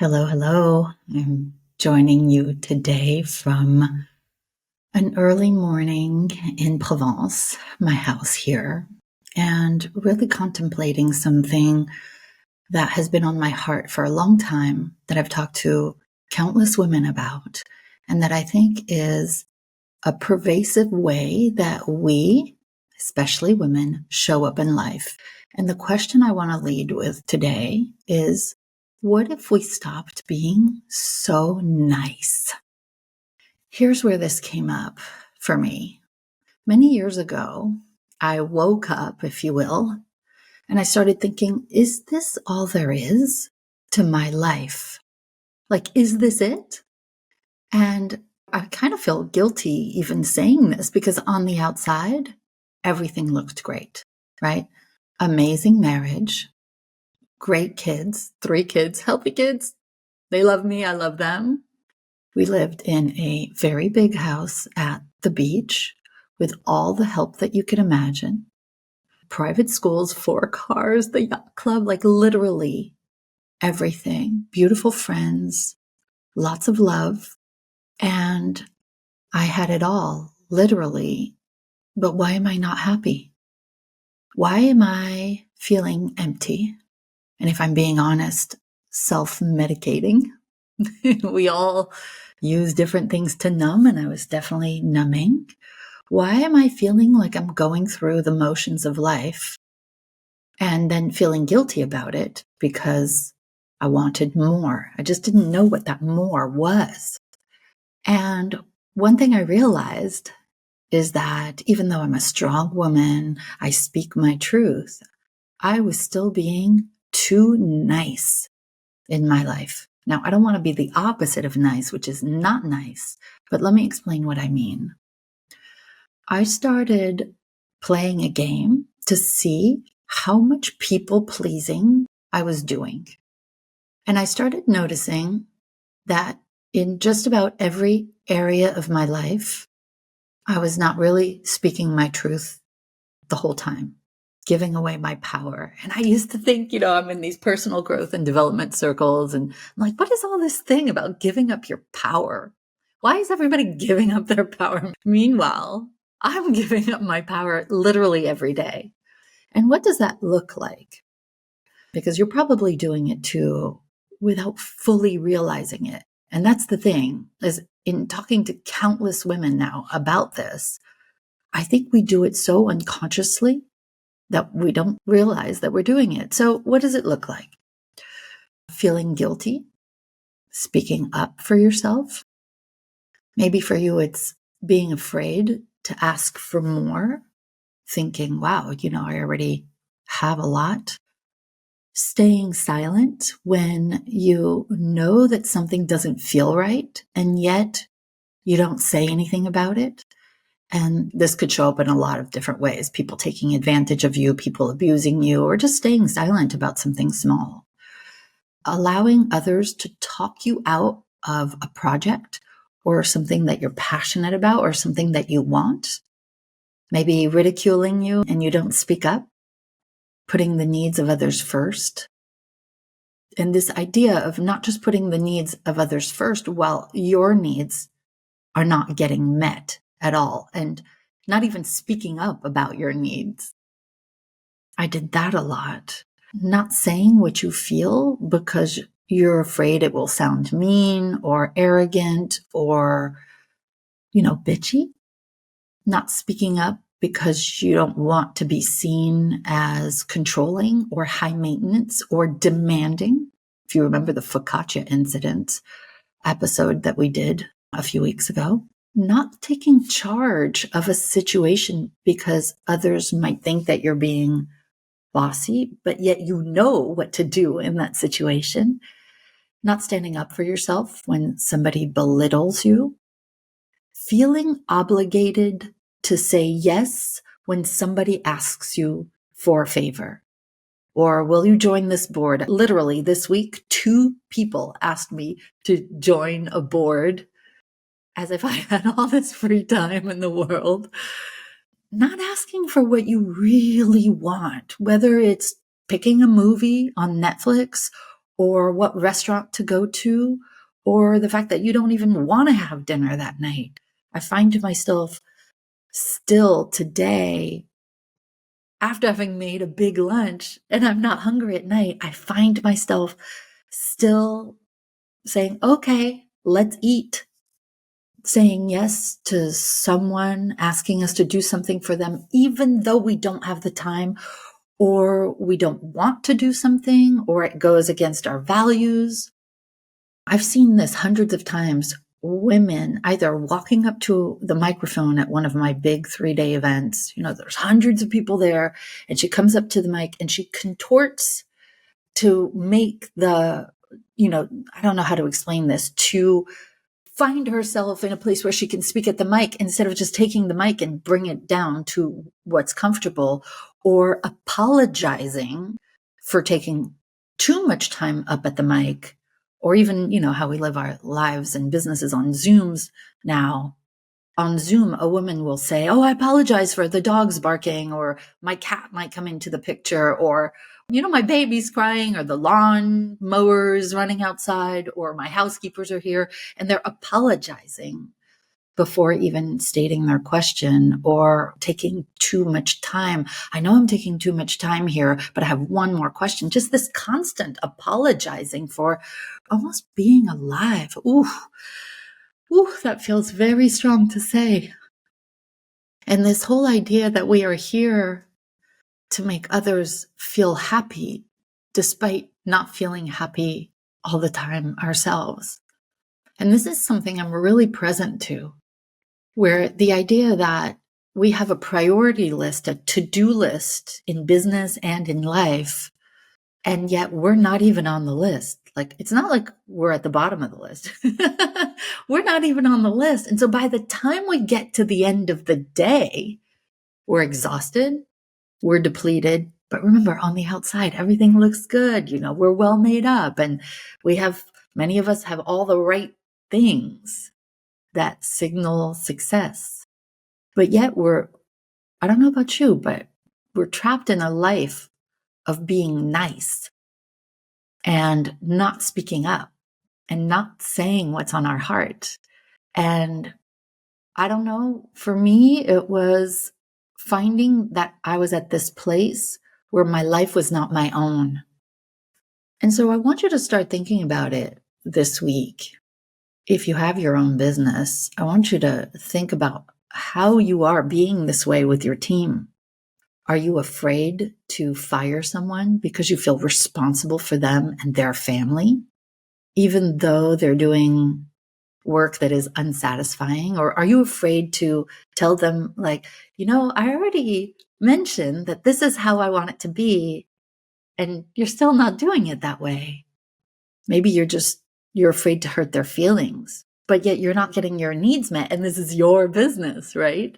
Hello, hello. I'm joining you today from an early morning in Provence, my house here, and really contemplating something that has been on my heart for a long time that I've talked to countless women about, and that I think is a pervasive way that we, especially women, show up in life. And the question I want to lead with today is, what if we stopped being so nice? Here's where this came up for me. Many years ago, I woke up, if you will, and I started thinking, is this all there is to my life? Like, is this it? And I kind of feel guilty even saying this because on the outside, everything looked great, right? Amazing marriage, great kids, 3 kids, healthy kids. They love me. I love them. We lived in a very big house at the beach with all the help that you could imagine. Private schools, 4 cars, the yacht club, like literally everything. Beautiful friends, lots of love. And I had it all, literally. But why am I not happy? Why am I feeling empty? And if I'm being honest, self-medicating. We all use different things to numb, and I was definitely numbing. Why am I feeling like I'm going through the motions of life and then feeling guilty about it because I wanted more? I just didn't know what that more was. And one thing I realized is that even though I'm a strong woman, I speak my truth, I was still being too nice in my life. Now, I don't want to be the opposite of nice, which is not nice, but let me explain what I mean. I started playing a game to see how much people pleasing I was doing. And I started noticing that in just about every area of my life, I was not really speaking my truth the whole time, giving away my power. And I used to think, I'm in these personal growth and development circles, and I'm like, what is all this thing about giving up your power? Why is everybody giving up their power? Meanwhile, I'm giving up my power literally every day. And what does that look like? Because you're probably doing it too without fully realizing it. And that's the thing, is in talking to countless women now about this, I think we do it so unconsciously that we don't realize that we're doing it. So what does it look like? Feeling guilty, speaking up for yourself. Maybe for you, it's being afraid to ask for more, thinking, wow, I already have a lot. Staying silent when you know that something doesn't feel right, and yet you don't say anything about it. And this could show up in a lot of different ways. People taking advantage of you, people abusing you, or just staying silent about something small. Allowing others to talk you out of a project or something that you're passionate about or something that you want. Maybe ridiculing you and you don't speak up. Putting the needs of others first. And this idea of not just putting the needs of others first while your needs are not getting met at all, and not even speaking up about your needs. I did that a lot. Not saying what you feel because you're afraid it will sound mean or arrogant or, bitchy. Not speaking up because you don't want to be seen as controlling or high maintenance or demanding. If you remember the focaccia incident episode that we did a few weeks ago. Not taking charge of a situation because others might think that you're being bossy, but yet you know what to do in that situation. Not standing up for yourself when somebody belittles you. Feeling obligated to say yes when somebody asks you for a favor. Or will you join this board? Literally this week, 2 people asked me to join a board as if I had all this free time in the world. Not asking for what you really want, whether it's picking a movie on Netflix or what restaurant to go to, or the fact that you don't even want to have dinner that night. I find myself still today, after having made a big lunch and I'm not hungry at night, I find myself still saying, okay, let's eat. Saying yes to someone asking us to do something for them, even though we don't have the time or we don't want to do something or it goes against our values. I've seen this hundreds of times. Women either walking up to the microphone at one of my big 3-day events, there's hundreds of people there, and she comes up to the mic and she contorts to make I don't know how to explain this, to find herself in a place where she can speak at the mic instead of just taking the mic and bring it down to what's comfortable, or apologizing for taking too much time up at the mic, or even, how we live our lives and businesses on Zooms now. On Zoom, a woman will say, oh, I apologize for the dogs barking, or my cat might come into the picture, or, my baby's crying, or the lawn mowers running outside, or my housekeepers are here, and they're apologizing before even stating their question or taking too much time. I know I'm taking too much time here, but I have one more question. Just this constant apologizing for almost being alive. Ooh, that feels very strong to say. And this whole idea that we are here to make others feel happy, despite not feeling happy all the time ourselves. And this is something I'm really present to, where the idea that we have a priority list, a to-do list in business and in life, and yet we're not even on the list. Like, it's not like we're at the bottom of the list. We're not even on the list. And so by the time we get to the end of the day, we're exhausted, we're depleted. But remember, on the outside, everything looks good. We're well made up, and many of us have all the right things that signal success. But yet I don't know about you, but we're trapped in a life of being nice and not speaking up and not saying what's on our heart. And I don't know, for me, it was finding that I was at this place where my life was not my own. And so I want you to start thinking about it this week. If you have your own business, I want you to think about how you are being this way with your team. Are you afraid to fire someone because you feel responsible for them and their family, even though they're doing work that is unsatisfying? Or are you afraid to tell them, like, I already mentioned that this is how I want it to be, and you're still not doing it that way? Maybe you're afraid to hurt their feelings, but yet you're not getting your needs met, and this is your business, right?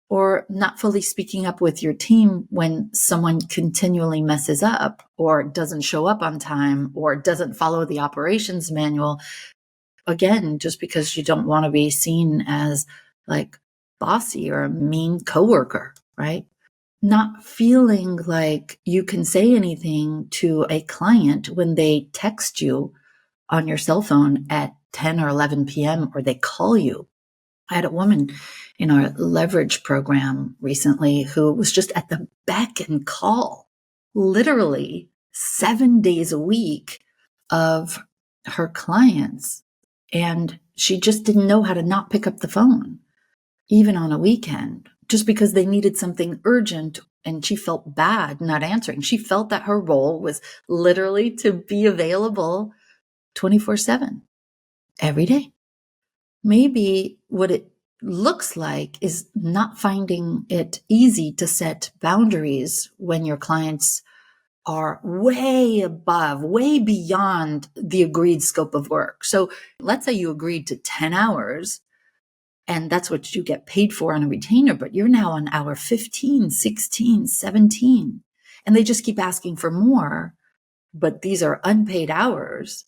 Or not fully speaking up with your team when someone continually messes up or doesn't show up on time or doesn't follow the operations manual. Again, just because you don't want to be seen as like bossy or a mean coworker, right? Not feeling like you can say anything to a client when they text you on your cell phone at 10 or 11 p.m. or they call you. I had a woman in our leverage program recently who was just at the beck and call, literally 7 days a week, of her clients. And she just didn't know how to not pick up the phone, even on a weekend, just because they needed something urgent. And she felt bad not answering. She felt that her role was literally to be available 24/7 every day. Maybe what it looks like is not finding it easy to set boundaries when your clients are way above, way beyond the agreed scope of work. So let's say you agreed to 10 hours and that's what you get paid for on a retainer, but you're now on hour 15, 16, 17, and they just keep asking for more, but these are unpaid hours.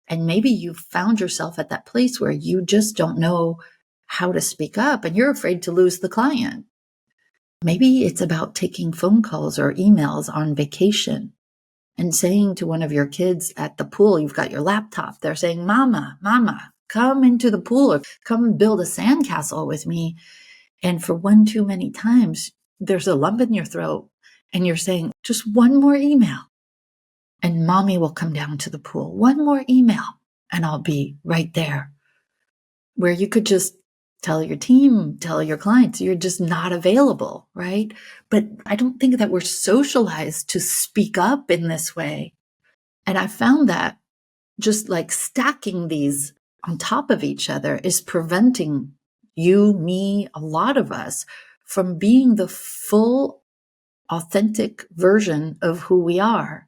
And maybe you found yourself at that place where you just don't know how to speak up and you're afraid to lose the client. Maybe it's about taking phone calls or emails on vacation and saying to one of your kids at the pool, you've got your laptop, they're saying, Mama, Mama, come into the pool or come build a sandcastle with me. And for one too many times, there's a lump in your throat and you're saying, just one more email and mommy will come down to the pool. One more email and I'll be right there. Where you could just tell your team, tell your clients, you're just not available, right? But I don't think that we're socialized to speak up in this way. And I found that just like stacking these on top of each other is preventing you, me, a lot of us from being the full, authentic version of who we are.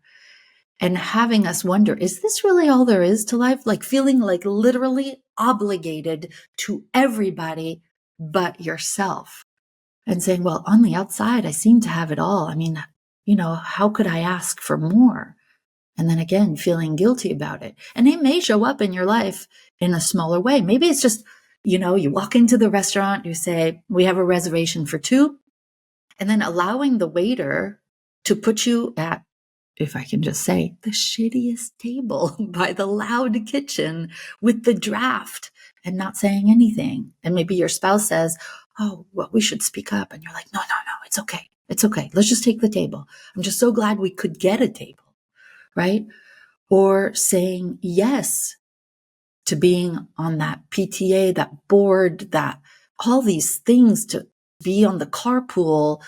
And having us wonder, is this really all there is to life? Like feeling like literally obligated to everybody but yourself. And saying, well, on the outside, I seem to have it all. I mean, how could I ask for more? And then again, feeling guilty about it. And it may show up in your life in a smaller way. Maybe it's just, you walk into the restaurant, you say, we have a reservation for 2, and then allowing the waiter to put you at, if I can just say, the shittiest table by the loud kitchen with the draft and not saying anything. And maybe your spouse says, oh, well, we should speak up. And you're like, no, it's okay. It's okay. Let's just take the table. I'm just so glad we could get a table, right? Or saying yes to being on that PTA, that board, that all these things, to be on the carpool,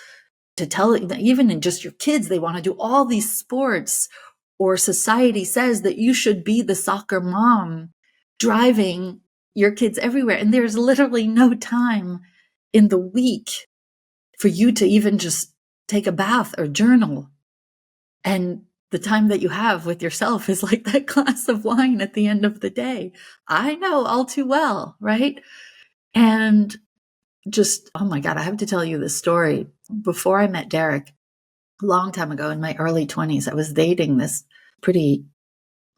to tell, even in just your kids, they want to do all these sports, or society says that you should be the soccer mom driving your kids everywhere. And there's literally no time in the week for you to even just take a bath or journal. And the time that you have with yourself is like that glass of wine at the end of the day. I know all too well, right? And just, oh my God, I have to tell you this story. Before I met Derek, a long time ago in my early 20s, I was dating this pretty,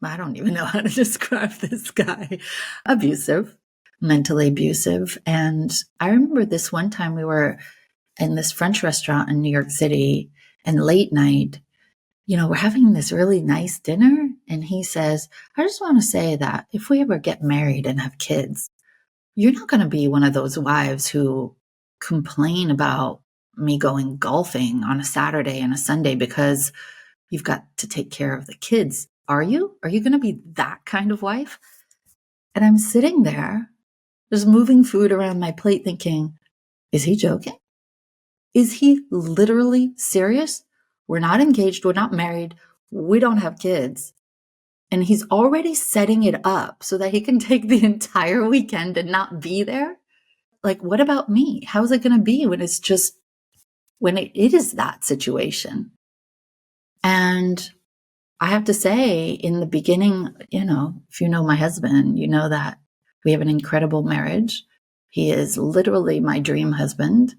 I don't even know how to describe this guy, abusive, mentally abusive. And I remember this one time we were in this French restaurant in New York City, and late night, we're having this really nice dinner. And he says, I just want to say that if we ever get married and have kids, you're not going to be one of those wives who complain about me going golfing on a Saturday and a Sunday because you've got to take care of the kids. Are you? Are you going to be that kind of wife? And I'm sitting there just moving food around my plate thinking, is he joking? Is he literally serious? We're not engaged. We're not married. We don't have kids. And he's already setting it up so that he can take the entire weekend and not be there. Like, what about me? How's it going to be when it's just, when it is that situation? And I have to say, in the beginning, if you know my husband, you know that we have an incredible marriage. He is literally my dream husband.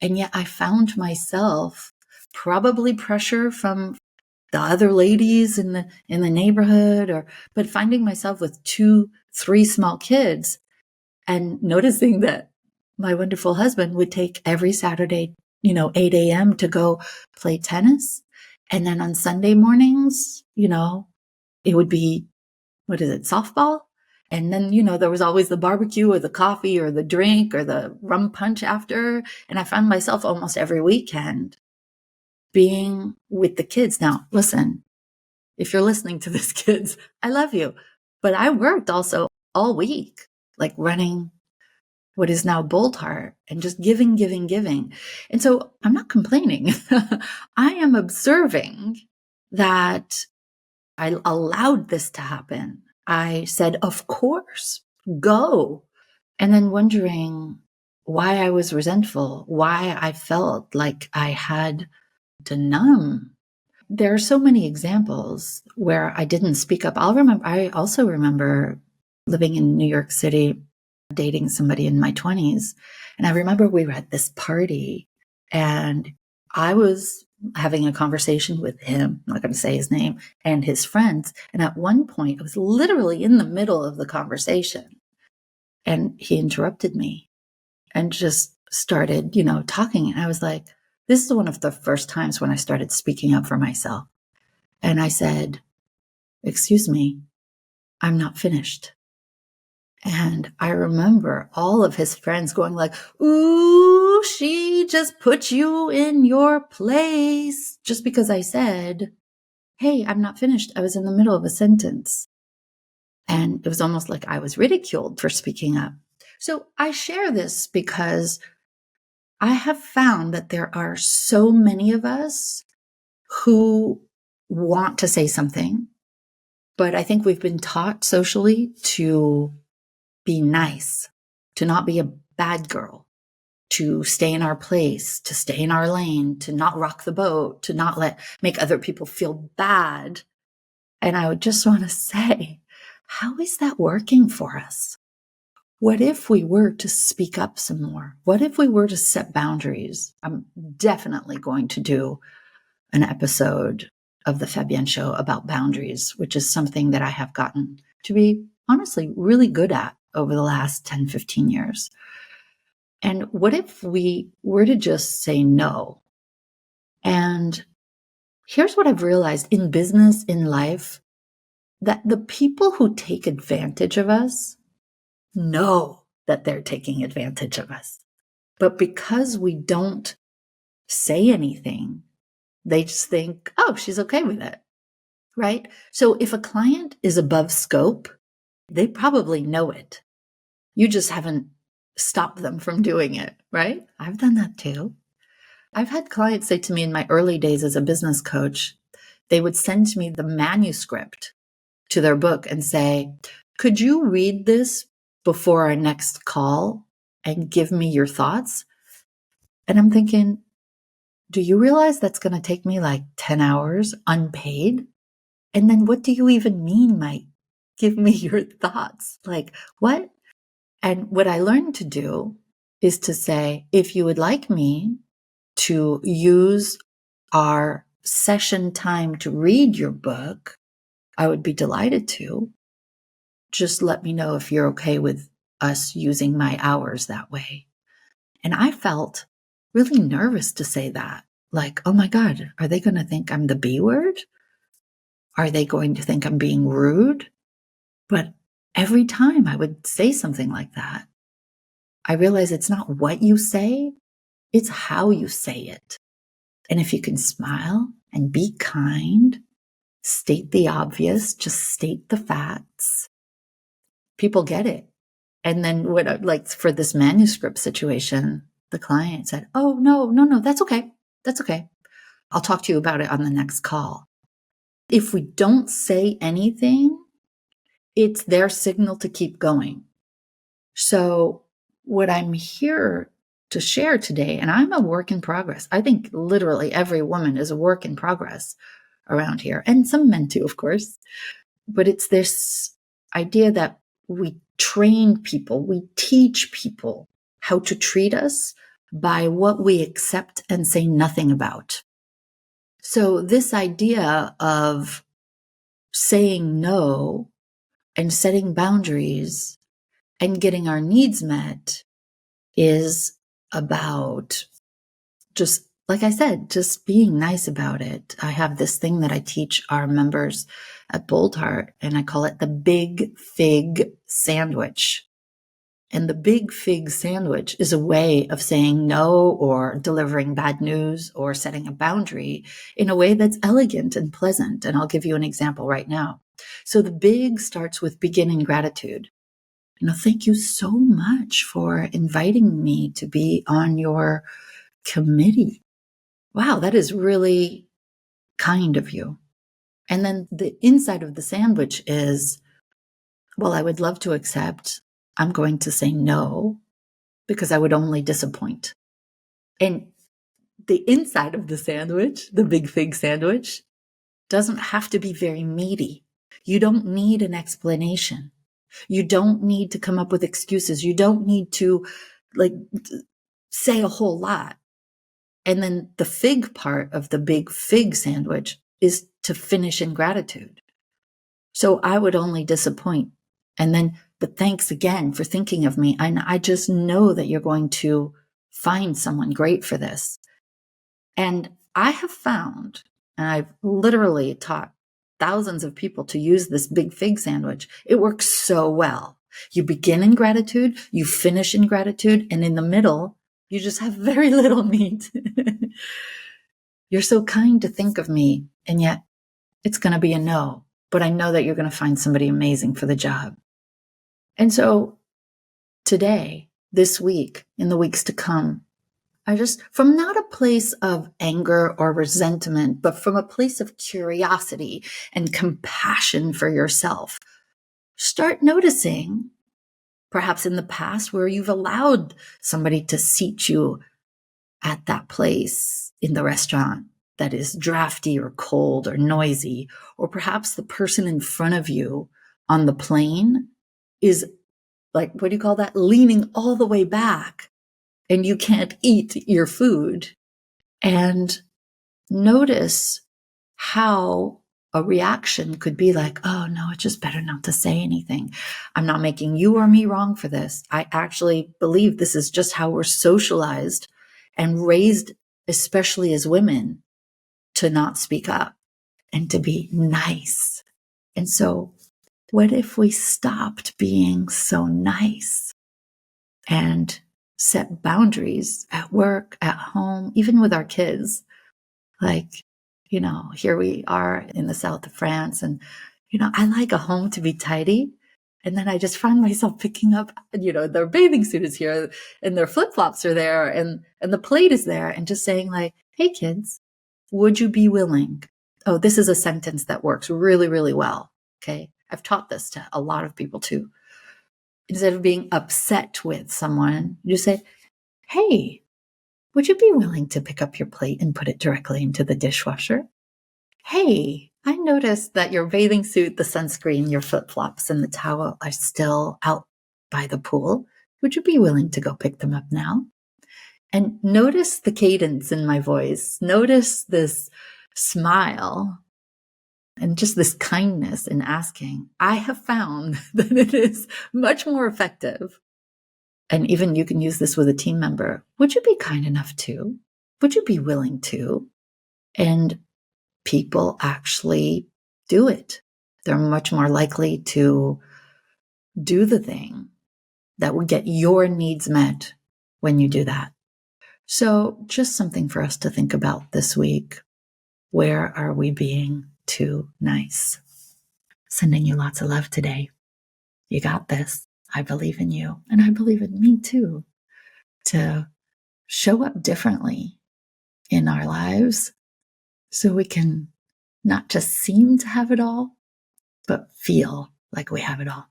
And yet I found myself, probably pressure from the other ladies in the neighborhood, but finding myself with 2, 3 small kids and noticing that my wonderful husband would take every Saturday, 8 a.m. to go play tennis. And then on Sunday mornings, it would be, softball? And then, there was always the barbecue or the coffee or the drink or the rum punch after. And I found myself almost every weekend being with the kids. Now, listen, if you're listening to this, kids, I love you. But I worked also all week, like running what is now Bold Heart and just giving. And so I'm not complaining. I am observing that I allowed this to happen. I said, of course, go. And then wondering why I was resentful, why I felt like I had to numb. There are so many examples where I didn't speak up. I also remember living in New York City, dating somebody in my 20s. And I remember we were at this party and I was having a conversation with him, I'm not going to say his name, and his friends. And at one point, I was literally in the middle of the conversation and he interrupted me and just started, talking. And I was like, this is one of the first times when I started speaking up for myself. And I said, "Excuse me, I'm not finished." And I remember all of his friends going like, "Ooh, she just put you in your place," just because I said, "Hey, I'm not finished. I was in the middle of a sentence." And it was almost like I was ridiculed for speaking up. So I share this because I have found that there are so many of us who want to say something, but I think we've been taught socially to be nice, to not be a bad girl, to stay in our place, to stay in our lane, to not rock the boat, to not make other people feel bad. And I would just want to say, how is that working for us? What if we were to speak up some more? What if we were to set boundaries? I'm definitely going to do an episode of the Fabienne Show about boundaries, which is something that I have gotten to be honestly really good at over the last 10, 15 years. And what if we were to just say no? And here's what I've realized in business, in life, that the people who take advantage of us know that they're taking advantage of us. But because we don't say anything, they just think, oh, she's okay with it, right? So if a client is above scope, they probably know it. You just haven't stopped them from doing it, right? I've done that too. I've had clients say to me in my early days as a business coach, they would send me the manuscript to their book and say, could you read this before our next call and give me your thoughts? And I'm thinking, do you realize that's going to take me like 10 hours unpaid? And then what do you even mean by give me your thoughts? Like what? And what I learned to do is to say, if you would like me to use our session time to read your book, I would be delighted to. Just let me know if you're okay with us using my hours that way. And I felt really nervous to say that. Like, oh my God, are they going to think I'm the B word? Are they going to think I'm being rude? But every time I would say something like that, I realized it's not what you say, it's how you say it. And if you can smile and be kind, state the obvious, just state the facts, people get it. And then what, like for this manuscript situation, the client said, oh, no, that's okay. That's okay. I'll talk to you about it on the next call. If we don't say anything, it's their signal to keep going. So what I'm here to share today, and I'm a work in progress. I think literally every woman is a work in progress around here, and some men too, of course. But it's this idea that we train people, we teach people how to treat us by what we accept and say nothing about. So this idea of saying no and setting boundaries and getting our needs met is about just, like I said, just being nice about it. I have this thing that I teach our members at Bold Heart, and I call it the Big Fig Sandwich. And the Big Fig Sandwich is a way of saying no or delivering bad news or setting a boundary in a way that's elegant and pleasant. And I'll give you an example right now. So the big starts with begin in gratitude. Thank you so much for inviting me to be on your committee. Wow, that is really kind of you. And then the inside of the sandwich is, well, I would love to accept. I'm going to say no because I would only disappoint. And the inside of the sandwich, the Big Fig sandwich, doesn't have to be very meaty. You don't need an explanation. You don't need to come up with excuses. You don't need to say a whole lot. And then the fig part of the Big Fig sandwich is to finish in gratitude. So I would only disappoint. And then, but thanks again for thinking of me. And I just know that you're going to find someone great for this. And I have found And I've literally taught thousands of people to use this big fig sandwich. It works so well. You begin in gratitude, you finish in gratitude, and in the middle, you just have very little meat. You're so kind to think of me, and yet it's going to be a no. But I know that you're going to find somebody amazing for the job. And so today, this week, in the weeks to come, I just, from not a place of anger or resentment, but from a place of curiosity and compassion for yourself, start noticing, perhaps in the past, where you've allowed somebody to seat you at that place in the restaurant that is drafty or cold or noisy, or perhaps the person in front of you on the plane is like, what do you call that? Leaning all the way back and you can't eat your food. And notice how a reaction could be like, oh no, it's just better not to say anything. I'm not making you or me wrong for this. I actually believe this is just how we're socialized and raised, especially as women, to not speak up and to be nice. And so what if we stopped being so nice and set boundaries at work, at home, even with our kids? Like, here we are in the south of France, and, I like a home to be tidy. And then I just find myself picking up, their bathing suit is here and their flip-flops are there and the plate is there, and just saying like, hey kids, would you be willing? Oh, this is a sentence that works really, really well. Okay. I've taught this to a lot of people too. Instead of being upset with someone, you say, hey, would you be willing to pick up your plate and put it directly into the dishwasher? Hey, I noticed that your bathing suit, the sunscreen, your flip-flops, and the towel are still out by the pool. Would you be willing to go pick them up now? And notice the cadence in my voice. Notice this smile and just this kindness in asking. I have found that it is much more effective. And even you can use this with a team member. Would you be kind enough to? Would you be willing to? And people actually do it. They're much more likely to do the thing that will get your needs met when you do that. So just something for us to think about this week. Where are we being too nice? Sending you lots of love today. You got this. I believe in you, and I believe in me too, to show up differently in our lives so we can not just seem to have it all, but feel like we have it all.